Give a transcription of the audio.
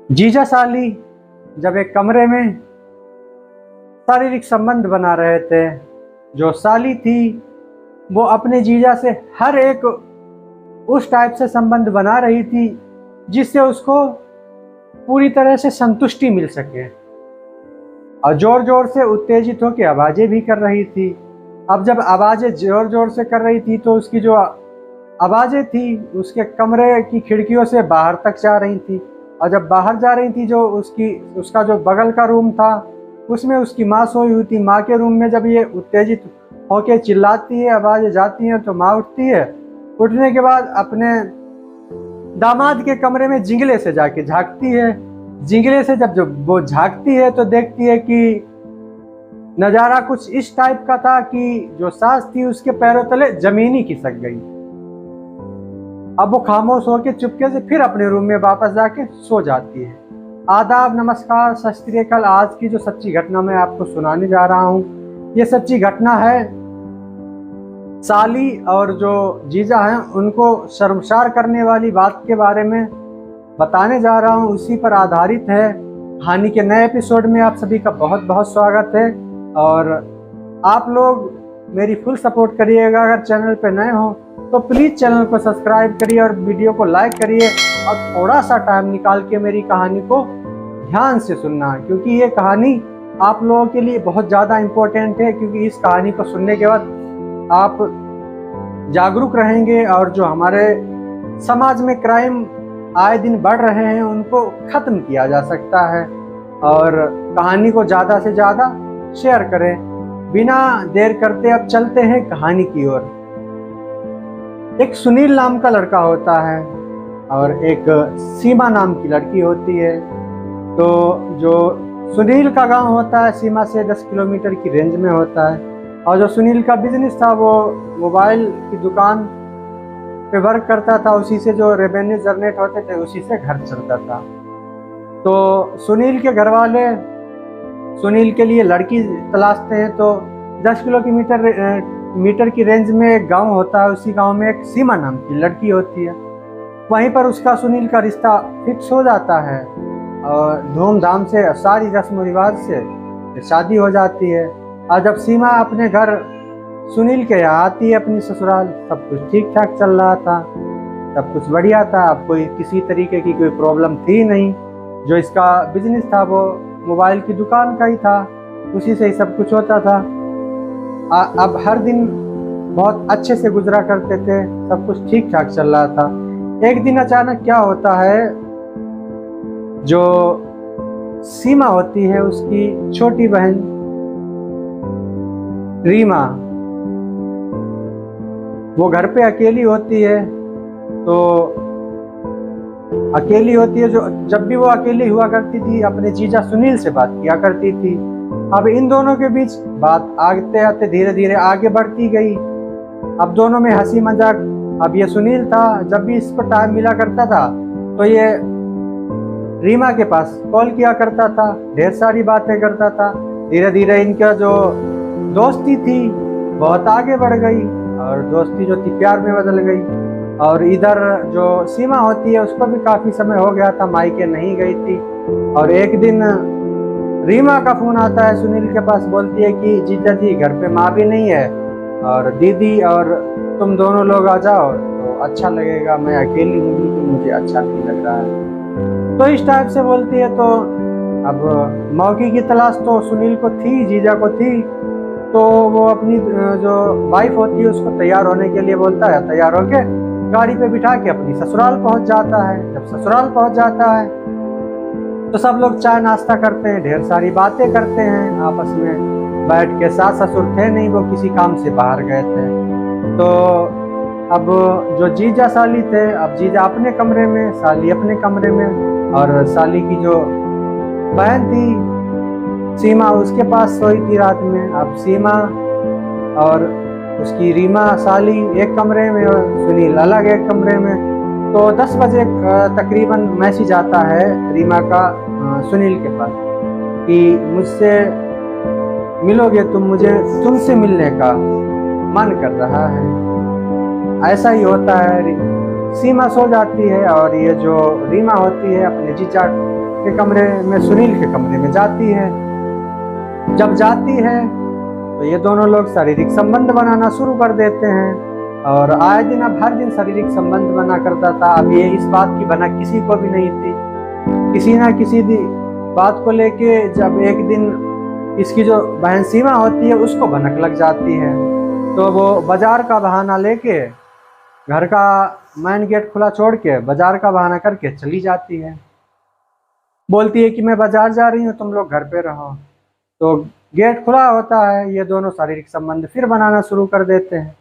जीजा साली जब एक कमरे में शारीरिक संबंध बना रहे थे, जो साली थी वो अपने जीजा से हर एक उस टाइप से संबंध बना रही थी जिससे उसको पूरी तरह से संतुष्टि मिल सके, और जोर जोर से उत्तेजित होकर आवाज़ें भी कर रही थी। अब जब आवाज़ें जोर जोर से कर रही थी तो उसकी जो आवाज़ें थी उसके कमरे की खिड़कियों से बाहर तक जा रही थी, और जब बाहर जा रही थी जो उसका जो बगल का रूम था उसमें उसकी माँ सोई हुई थी। माँ के रूम में जब ये उत्तेजित होके चिल्लाती है, आवाज़ें जाती हैं, तो माँ उठती है। उठने के बाद अपने दामाद के कमरे में जिंगले से जाके झांकती है। जिंगले से जब वो झांकती है तो देखती है कि नज़ारा कुछ इस टाइप का था कि जो सास थी उसके पैरों तले जमीन ही खिसक गई। अब वो खामोश होकर चुपके से फिर अपने रूम में वापस जाके सो जाती है। आदाब, नमस्कार, सत श्री अकाल। आज की जो सच्ची घटना मैं आपको सुनाने जा रहा हूँ, ये सच्ची घटना है साली और जो जीजा हैं उनको शर्मसार करने वाली बात के बारे में बताने जा रहा हूँ। उसी पर आधारित है। कहानी के नए एपिसोड में आप सभी का बहुत बहुत स्वागत है, और आप लोग मेरी फुल सपोर्ट करिएगा। अगर चैनल पे नए हो तो प्लीज़ चैनल को सब्सक्राइब करिए और वीडियो को लाइक करिए, और थोड़ा सा टाइम निकाल के मेरी कहानी को ध्यान से सुनना, क्योंकि ये कहानी आप लोगों के लिए बहुत ज़्यादा इम्पोर्टेंट है। क्योंकि इस कहानी को सुनने के बाद आप जागरूक रहेंगे, और जो हमारे समाज में क्राइम आए दिन बढ़ रहे हैं उनको ख़त्म किया जा सकता है। और कहानी को ज़्यादा से ज़्यादा शेयर करें। बिना देर करते अब चलते हैं कहानी की ओर। एक सुनील नाम का लड़का होता है और एक सीमा नाम की लड़की होती है। तो जो सुनील का गांव होता है सीमा से 10 किलोमीटर की रेंज में होता है, और जो सुनील का बिजनेस था वो मोबाइल की दुकान पे वर्क करता था। उसी से जो रेवेन्यू जनरेट होते थे उसी से घर चलता था। तो सुनील के घर वाले सुनील के लिए लड़की तलाशते हैं। तो 10 किलोमीटर की रेंज में एक गांव होता है, उसी गांव में एक सीमा नाम की लड़की होती है। वहीं पर उसका सुनील का रिश्ता फिक्स हो जाता है, और धूमधाम से सारी रस्म रिवाज से शादी हो जाती है। और जब सीमा अपने घर सुनील के यहाँ आती है अपनी ससुराल, सब कुछ ठीक ठाक चल रहा था, सब कुछ बढ़िया था। अब कोई किसी तरीके की कोई प्रॉब्लम थी नहीं। जो इसका बिजनेस था वो मोबाइल की दुकान का ही था, उसी से ही सब कुछ होता था। अब हर दिन बहुत अच्छे से गुजरा करते थे, सब कुछ ठीक ठाक चल रहा था। एक दिन अचानक क्या होता है, जो सीमा होती है उसकी छोटी बहन रीमा, वो घर पे अकेली होती है। तो अकेली होती है, जो जब भी वो अकेली हुआ करती थी अपने जीजा सुनील से बात किया करती थी। अब इन दोनों के बीच बात आते आते धीरे धीरे आगे बढ़ती गई। अब दोनों में हंसी मजाक। अब ये सुनील था, जब भी इसको टाइम मिला करता था तो ये रीमा के पास कॉल किया करता था, ढेर सारी बातें करता था। धीरे धीरे इनका जो दोस्ती थी बहुत आगे बढ़ गई, और दोस्ती जो थी प्यार में बदल गई। और इधर जो सीमा होती है उसको भी काफ़ी समय हो गया था, मायके नहीं गई थी। और एक दिन रीमा का फ़ोन आता है सुनील के पास, बोलती है कि जीजा जी घर पे माँ भी नहीं है, और दीदी और तुम दोनों लोग आ जाओ तो अच्छा लगेगा, मैं अकेली हूँ तो मुझे अच्छा नहीं लग रहा है। तो इस टाइप से बोलती है। तो अब मौके की तलाश तो सुनील को थी, जीजा को थी। तो वो अपनी जो वाइफ होती है उसको तैयार होने के लिए बोलता है, तैयार होके गाड़ी पे बिठा के अपनी ससुराल पहुंच जाता है। जब ससुराल पहुंच जाता है तो सब लोग चाय नाश्ता करते हैं, ढेर सारी बातें करते हैं आपस में बैठ के। सास ससुर थे नहीं, वो किसी काम से बाहर गए थे। तो अब जो जीजा साली थे, अब जीजा अपने कमरे में, साली अपने कमरे में, और साली की जो बहन थी सीमा उसके पास सोई थी रात में। अब सीमा और उसकी रीमा साली एक कमरे में और सुनील अलग एक कमरे में। तो 10 बजे तकरीबन मैसेज आता है रीमा का सुनील के पास कि मुझसे मिलोगे तुम, मुझे तुमसे मिलने का मन कर रहा है। ऐसा ही होता है। सीमा सो जाती है, और ये जो रीमा होती है अपने जीजा के कमरे में, सुनील के कमरे में जाती है। जब जाती है तो ये दोनों लोग शारीरिक संबंध बनाना शुरू कर देते हैं, और आए दिन, अब हर दिन शारीरिक संबंध बना करता था। अब ये इस बात की भनक किसी को भी नहीं थी। किसी ना किसी बात को लेके जब एक दिन इसकी जो बहन सीमा होती है उसको भनक लग जाती है, तो वो बाजार का बहाना लेके, घर का मेन गेट खुला छोड़ के बाजार का बहाना करके चली जाती है। बोलती है कि मैं बाजार जा रही हूँ, तुम लोग घर पे रहो। तो गेट खुला होता है, ये दोनों शारीरिक संबंध फिर बनाना शुरू कर देते हैं।